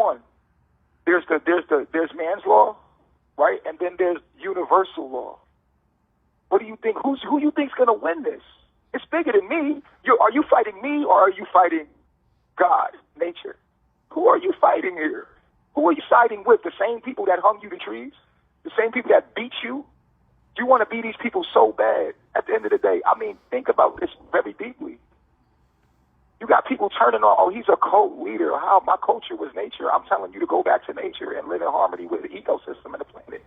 one. There's man's law, right? And then there's universal law. What do you think? Who you think's gonna win this? It's bigger than me. Are you fighting me or are you fighting God, nature? Who are you fighting here? Who are you siding with? The same people that hung you to trees? The same people that beat you? You want to be these people so bad at the end of the day. I mean, think about this very deeply. You got people turning on, oh, he's a cult leader. How my culture was nature. I'm telling you to go back to nature and live in harmony with the ecosystem and the planet.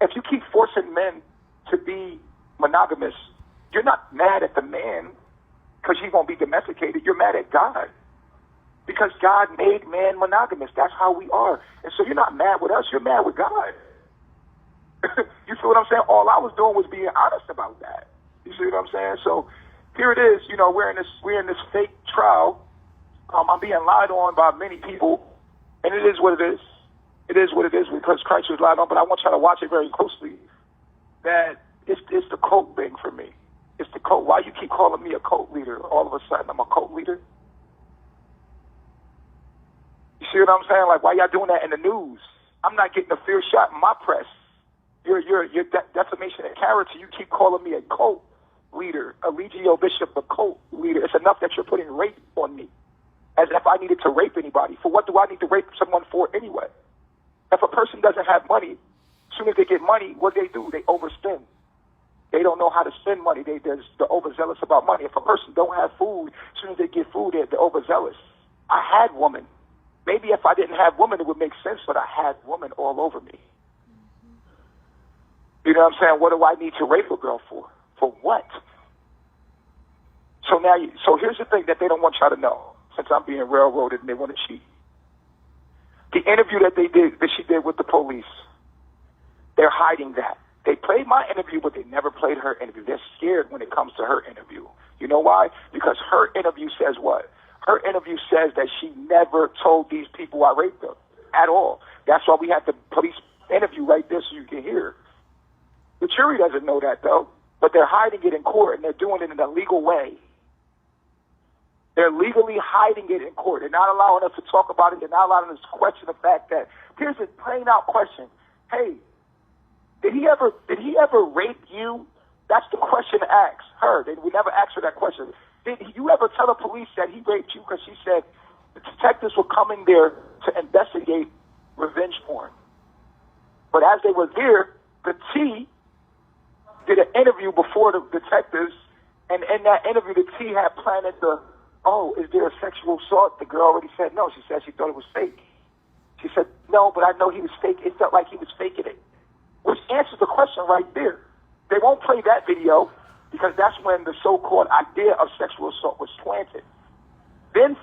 If you keep forcing men to be monogamous, you're not mad at the man because he's going to be domesticated. You're mad at God because God made man monogamous. That's how we are. And so you're not mad with us. You're mad with God. You see what I'm saying? All I was doing was being honest about that. You see what I'm saying? So here it is. You know, we're in this fake trial. I'm being lied on by many people, and it is what it is. It is what it is because Christ was lied on. But I want you to watch it very closely. That it's the cult thing for me. It's the cult. Why you keep calling me a cult leader? All of a sudden, I'm a cult leader. You see what I'm saying? Like, why y'all doing that in the news? I'm not getting a fair shot in my press. Your defamation of character. You keep calling me a cult leader, a Legio Bishop, a cult leader. It's enough that you're putting rape on me, as if I needed to rape anybody. For what do I need to rape someone for anyway? If a person doesn't have money, as soon as they get money, what they do? They overspend. They don't know how to spend money. They're overzealous about money. If a person don't have food, as soon as they get food, they're overzealous. I had women. Maybe if I didn't have women, it would make sense, but I had women all over me. You know what I'm saying? What do I need to rape a girl for? For what? So here's the thing that they don't want y'all to know, since I'm being railroaded and they want to cheat. The interview that she did with the police, they're hiding that. They played my interview, but they never played her interview. They're scared when it comes to her interview. You know why? Because her interview says what? Her interview says that she never told these people I raped them at all. That's why we have the police interview right there so you can hear. The jury doesn't know that, though, but they're hiding it in court, and they're doing it in a legal way. They're legally hiding it in court. They're not allowing us to talk about it. They're not allowing us to question the fact that, here's a plain out question. Hey, did he ever rape you? That's the question to ask her. We never asked her that question. Did you ever tell the police that he raped you? Because she said the detectives were coming there to investigate revenge porn. But as they were there, the T did an interview before the detectives, and in that interview, the T had planted is there a sexual assault? The girl already said no. She said she thought it was fake. She said, no, but I know he was fake. It felt like he was faking it, which answers the question right there. They won't play that video because that's when the so-called idea of sexual assault was planted. Then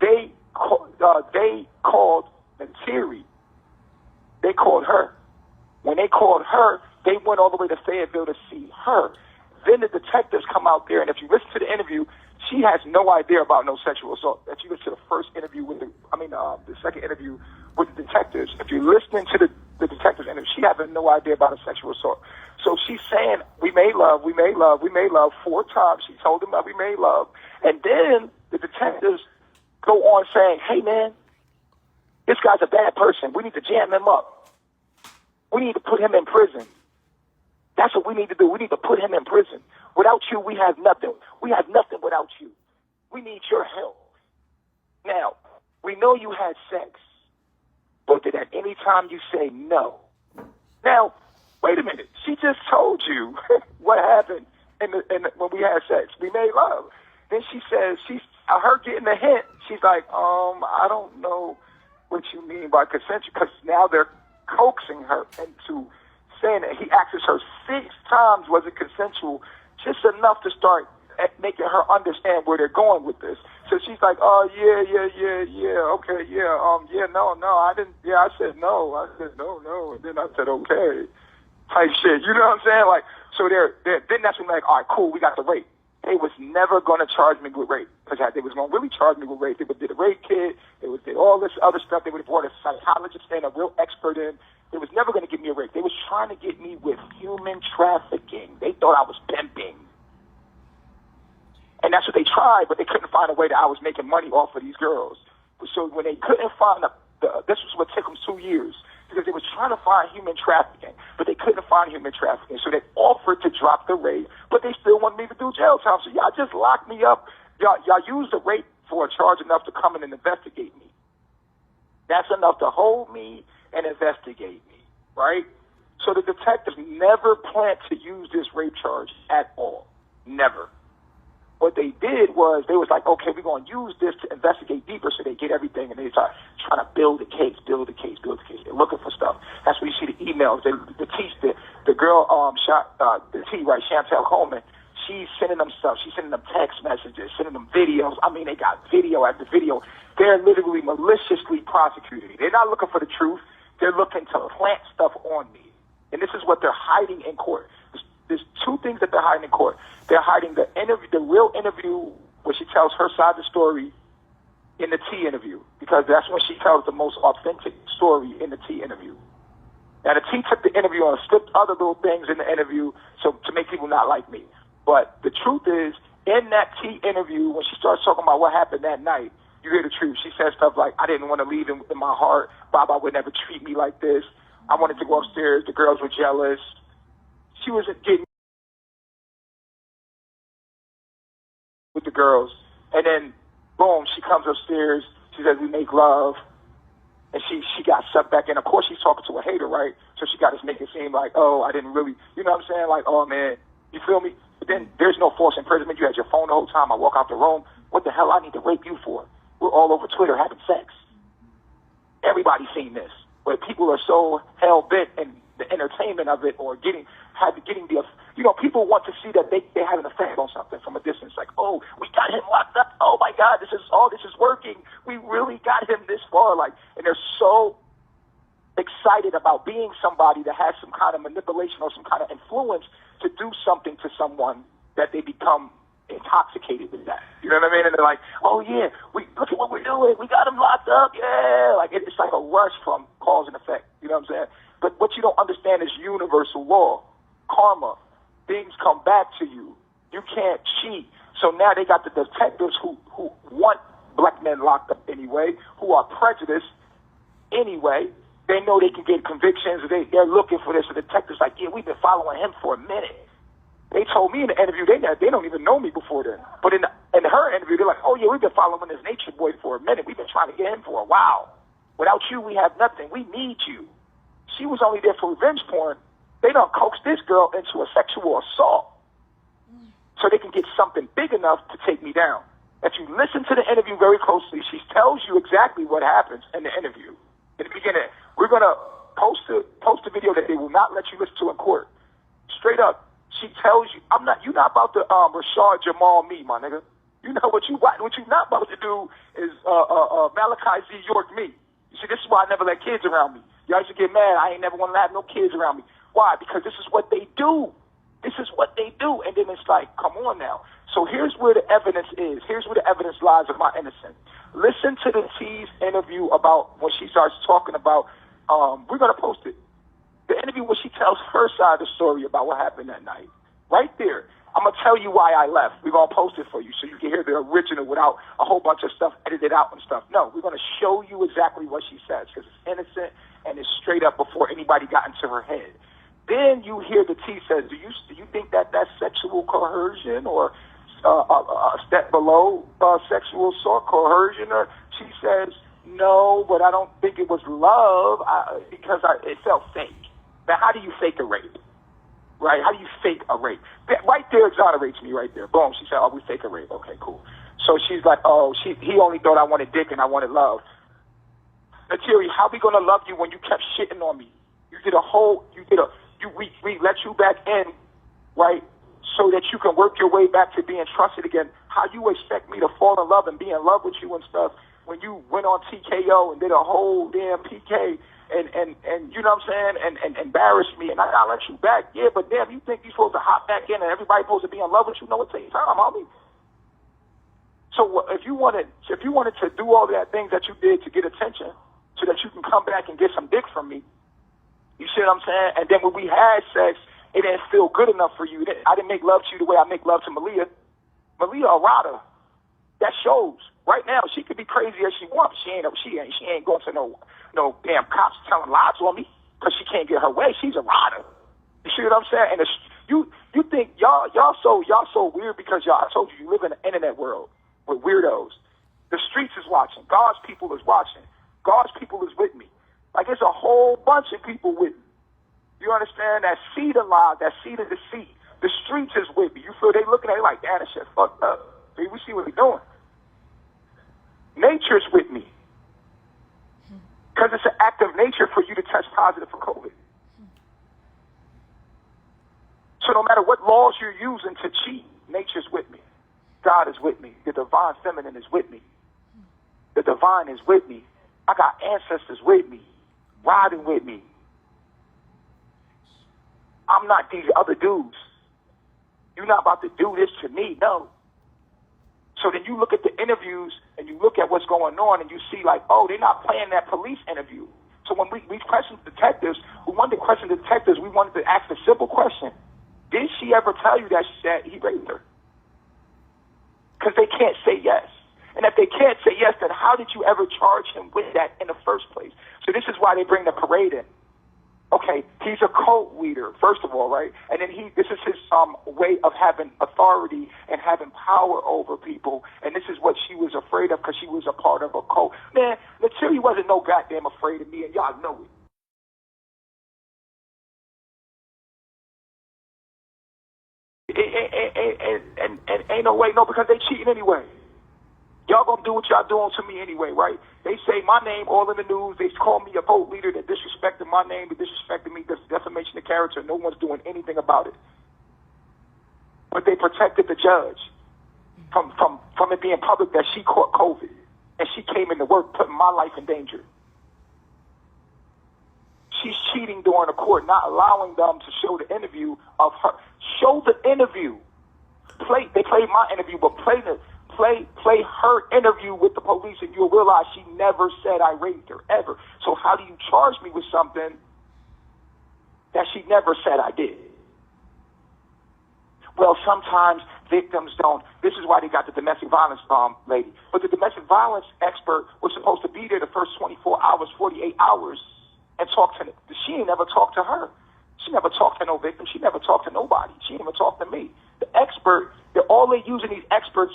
they called Natiri. They called her. When they called her, they went all the way to Fayetteville to see her. Then the detectives come out there, and if you listen to the interview, she has no idea about no sexual assault. If you listen to the first interview the second interview with the detectives, if you're listening to the detectives interview, she has no idea about a sexual assault. So she's saying, we made love 4 times. She told them that we made love. And then the detectives go on saying, hey, man, this guy's a bad person. We need to jam him up. We need to put him in prison. That's what we need to do. We need to put him in prison. Without you, we have nothing. We have nothing without you. We need your help. Now, we know you had sex, but did at any time you say no? Now, wait a minute. She just told you what happened when we had sex. We made love. Then she says, her getting the hint, she's like, I don't know what you mean by consent, because now they're coaxing her into saying that he asked her 6 times, was it consensual, just enough to start making her understand where they're going with this. So she's like, oh, yeah, okay, no, I didn't, I said no, and then I said okay, type shit, you know what I'm saying? Like, so then that's when they're like, all right, cool, we got the rape. They was never going to charge me with rape, because they was going to really charge me with rape. They would did a rape kit, they would did all this other stuff, they would have brought a psychologist in, a real expert in. They was never going to give me a rape. They was trying to get me with human trafficking. They thought I was pimping. And that's what they tried, but they couldn't find a way that I was making money off of these girls. So when they couldn't find this was what took them 2 years, because they was trying to find human trafficking, but they couldn't find human trafficking. So they offered to drop the rape, but they still wanted me to do jail time. So y'all just locked me up. Y'all used the rape for a charge enough to come in and investigate me. That's enough to hold me and investigate me, right? So the detectives never planned to use this rape charge at all. Never. What they did was they was like, okay, we're going to use this to investigate deeper, so they get everything, and they start trying to build the case. They're looking for stuff. That's where you see the emails. The girl, the T, right, Chantel Coleman, she's sending them stuff. She's sending them text messages, sending them videos. I mean, they got video after video. They're literally maliciously prosecuting me. They're not looking for the truth. They're looking to plant stuff on me. And this is what they're hiding in court. There's two things that they're hiding in court. They're hiding the real interview where she tells her side of the story in the T interview, because that's when she tells the most authentic story in the T interview. Now, the T took the interview and slipped other little things in the interview so to make people not like me. But the truth is, in that T interview, when she starts talking about what happened that night, you hear the truth. She says stuff like, I didn't want to leave in my heart. Baba would never treat me like this. I wanted to go upstairs. The girls were jealous. She wasn't getting with the girls. And then, boom, she comes upstairs. She says, we make love. And she got sucked back in. Of course, she's talking to a hater, right? So she got to make it seem like, oh, I didn't really, you know what I'm saying? Like, oh, man, you feel me? But then there's no false imprisonment. You had your phone the whole time. I walk out the room. What the hell I need to rape you for? We're all over Twitter having sex. Everybody's seen this. But people are so hell-bent in the entertainment of it, or getting the, you know, people want to see that they have an effect on something from a distance. Like, oh, we got him locked up. Oh my God, this is working. We really got him this far. Like, and they're so excited about being somebody that has some kind of manipulation or some kind of influence to do something to someone that they become intoxicated with that. You know what I mean? And they're like, oh yeah, look at what we're doing. We got him locked up. Yeah. Like, it's like a rush from cause and effect. You know what I'm saying? But what you don't understand is universal law, karma. Things come back to you. You can't cheat. So now they got the detectives who want black men locked up anyway, who are prejudiced anyway. They know they can get convictions. They're looking for this. The detectives like, yeah, we've been following him for a minute. They told me in the interview they don't even know me before then. But in her interview, they're like, oh yeah, we've been following this Nature Boy for a minute. We've been trying to get him for a while. Without you, we have nothing. We need you. She was only there for revenge porn. They done coaxed this girl into a sexual assault so they can get something big enough to take me down. If you listen to the interview very closely, she tells you exactly what happens in the interview. In the beginning, we're going to post a video that they will not let you listen to in court. Straight up, she tells you, you're not about to Rashad Jamal me, my nigga. You know what you're not about to do is Malachi Z. York me. You see, this is why I never let kids around me. Y'all used to get mad. I ain't never want to have no kids around me. Why? Because this is what they do. This is what they do. And then it's like, come on now. So here's where the evidence is. Here's where the evidence lies of my innocence. Listen to the T's interview about when she starts talking about, we're going to post it. The interview where she tells her side of the story about what happened that night. Right there. I'm going to tell you why I left. We're going to post it for you so you can hear the original without a whole bunch of stuff edited out and stuff. No, we're going to show you exactly what she says because it's innocent and it's straight up before anybody got into her head. Then you hear the T says, do you think that that's sexual coercion or a step below sexual assault coercion? Or she says, no, but I don't think it was love because it felt fake. Now, how do you fake a rape? Right? How do you fake a rape? That right there exonerates me right there. Boom. She said, oh, we fake a rape. Okay, cool. So she's like, oh, he only thought I wanted dick and I wanted love. Natiri, how we going to love you when you kept shitting on me? We let you back in, right, so that you can work your way back to being trusted again. How you expect me to fall in love and be in love with you and stuff when you went on TKO and did a whole damn PK and you know what I'm saying, and embarrassed me, and I let you back. Yeah, but damn, you think you're supposed to hop back in and everybody supposed to be in love with you? No, it takes time, homie. So if you wanted to do all that things that you did to get attention so that you can come back and get some dick from me, you see what I'm saying? And then when we had sex, it didn't feel good enough for you. I didn't make love to you the way I make love to Malia. Malia Arata, that shows. Right now, she could be crazy as she wants. She ain't going to no damn cops telling lies on me because she can't get her way. She's a rider. You see what I'm saying? And you think y'all so weird because I told you live in the internet world with weirdos. The streets is watching. God's people is watching. God's people is with me. Like it's a whole bunch of people with me. You understand? That see the lie, that see the deceit. The streets is with me. You feel they looking at it like, damn, that shit fucked up. We see what they're doing. Nature's with me. Because it's an act of nature for you to test positive for COVID. So no matter what laws you're using to cheat, nature's with me. God is with me. The divine feminine is with me. The divine is with me. I got ancestors with me, riding with me. I'm not these other dudes. You're not about to do this to me, no. So then you look at the interviews and you look at what's going on and you see like, oh, they're not playing that police interview. So when we questioned detectives, we wanted to question detectives, we wanted to ask a simple question. Did she ever tell you that he raped her? Because they can't say yes. And if they can't say yes, then how did you ever charge him with that in the first place? So this is why they bring the parade in. Okay, he's a cult leader, first of all, right? And then this is his way of having authority and having power over people. And this is what she was afraid of because she was a part of a cult. Man, Natiri wasn't no goddamn afraid of me, and y'all know it. And ain't no way, no, because they cheating anyway. Y'all gonna do what y'all doing to me anyway, right? They say my name all in the news. They call me a cult leader that disrespected my name, that disrespected me, that's defamation of character. No one's doing anything about it. But they protected the judge from it being public that she caught COVID. And she came into work putting my life in danger. She's cheating during the court, not allowing them to show the interview of her. Show the interview. They played my interview, but play her interview with the police and you'll realize she never said I raped her, ever. So how do you charge me with something that she never said I did? Well, sometimes victims don't. This is why they got the domestic violence lady. But the domestic violence expert was supposed to be there the first 24 hours, 48 hours and talk to them. She ain't never talked to her. She never talked to no victim. She never talked to nobody. She didn't even talk to me. The expert, all they're using these experts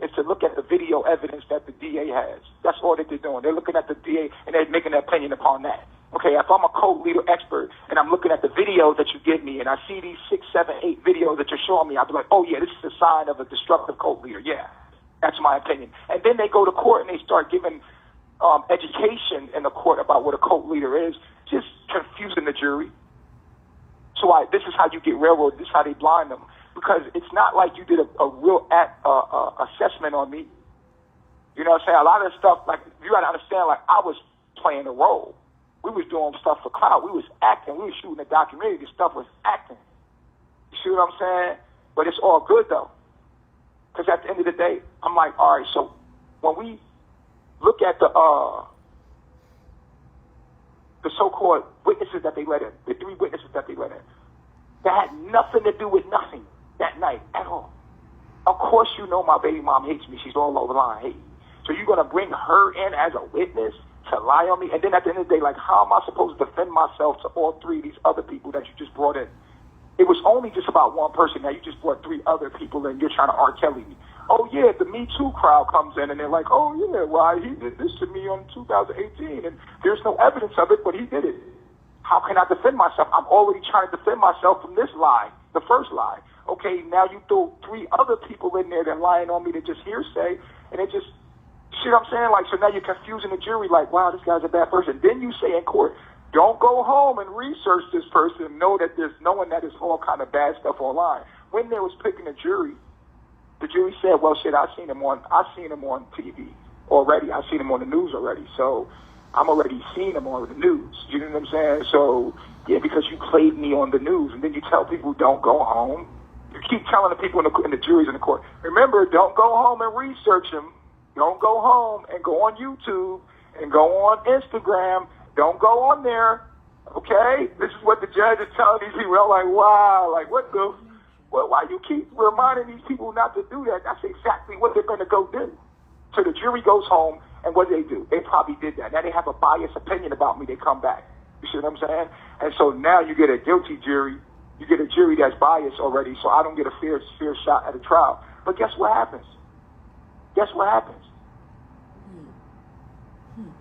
is to look at the video evidence that the DA has. That's all that they're doing. They're looking at the DA and they're making an opinion upon that. Okay, if I'm a cult leader expert and I'm looking at the videos that you give me and I see these 6, 7, 8 videos that you're showing me, I'll be like, oh yeah, this is a sign of a destructive cult leader. Yeah, that's my opinion. And then they go to court and they start giving education in the court about what a cult leader is, just confusing the jury. So this is how you get railroaded. This is how they blind them. Because it's not like you did a real assessment on me. You know what I'm saying? A lot of the stuff, like, you got to understand, like, I was playing a role. We was doing stuff for clout. We was acting. We was shooting a documentary. This stuff was acting. You see what I'm saying? But it's all good, though. Because at the end of the day, I'm like, all right, so when we look at the so-called witnesses that they let in, the 3 witnesses that they let in, that had nothing to do with nothing that night at all. Of course you know my baby mom hates me. She's all over the line hating me. So you're going to bring her in as a witness to lie on me? And then at the end of the day, like, how am I supposed to defend myself to all 3 of these other people that you just brought in? It was only just about one person. Now you just brought 3 other people in. You're trying to R. Kelly me. Oh, yeah, the Me Too crowd comes in and they're like, oh, yeah, well, he did this to me on 2018 and there's no evidence of it, but he did it. How can I defend myself? I'm already trying to defend myself from this lie, the first lie. Okay, now you throw 3 other people in there that lying on me that just hearsay, and it just, see what I'm saying? Like, so now you're confusing the jury, like, wow, this guy's a bad person. Then you say in court, don't go home and research this person and know that knowing that there's all kind of bad stuff online. When they was picking a jury, the jury said, well, shit, I seen him on TV already. I seen him on the news already. So I'm already seeing him on the news. You know what I'm saying? So, yeah, because you played me on the news. And then you tell people, don't go home. You keep telling the people in the juries in the court, remember, don't go home and research him. Don't go home and go on YouTube and go on Instagram. Don't go on there. Okay? This is what the judge is telling these people. I'm like, wow, like, what well, why you keep reminding these people not to do that? That's exactly what they're going to go do. So the jury goes home, and what do? They probably did that. Now they have a biased opinion about me. They come back. You see what I'm saying? And so now you get a guilty jury. You get a jury that's biased already, so I don't get a fair shot at a trial. But guess what happens? Guess what happens?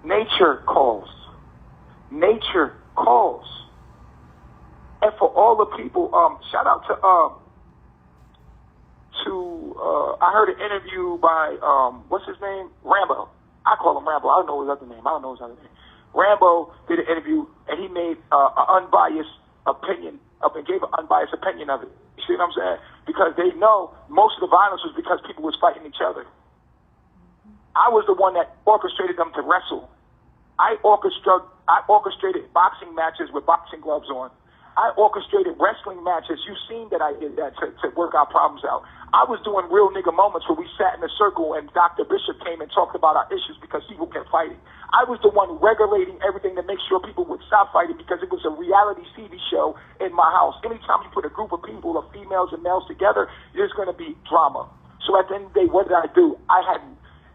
Nature calls. Nature calls. And for all the people, shout out to I heard an interview by what's his name? Rambo. I call him Rambo. I don't know his other name. Rambo did an interview, and he made an unbiased opinion and gave an unbiased opinion of it. You see what I'm saying? Because they know most of the violence was because people was fighting each other. I was the one that orchestrated them to wrestle. I orchestrated boxing matches with boxing gloves on. I orchestrated wrestling matches. You've seen that I did that to work our problems out. I was doing real nigga moments where we sat in a circle and Dr. Bishop came and talked about our issues because people kept fighting. I was the one regulating everything to make sure people would stop fighting because it was a reality TV show in my house. Anytime you put a group of people, of females and males together, there's going to be drama. So at the end of the day, what did I do?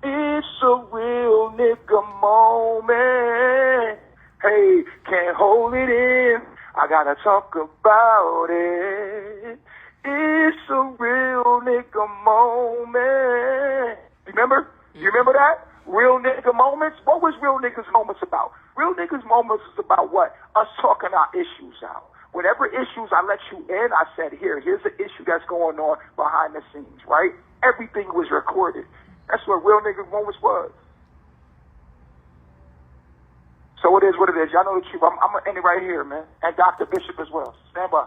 It's a real nigga moment. Hey, can't hold it in. I gotta talk about it. It's a real nigga moment. Remember? You remember that? Real nigga moments? What was real niggas moments about? Real niggas moments is about what? Us talking our issues out. Whatever issues I let you in, I said, here's the issue that's going on behind the scenes, right? Everything was recorded. That's what real nigga moments was. So it is what it is. Y'all know the truth. I'm going to end it right here, man. And Dr. Bishop as well. Stand by.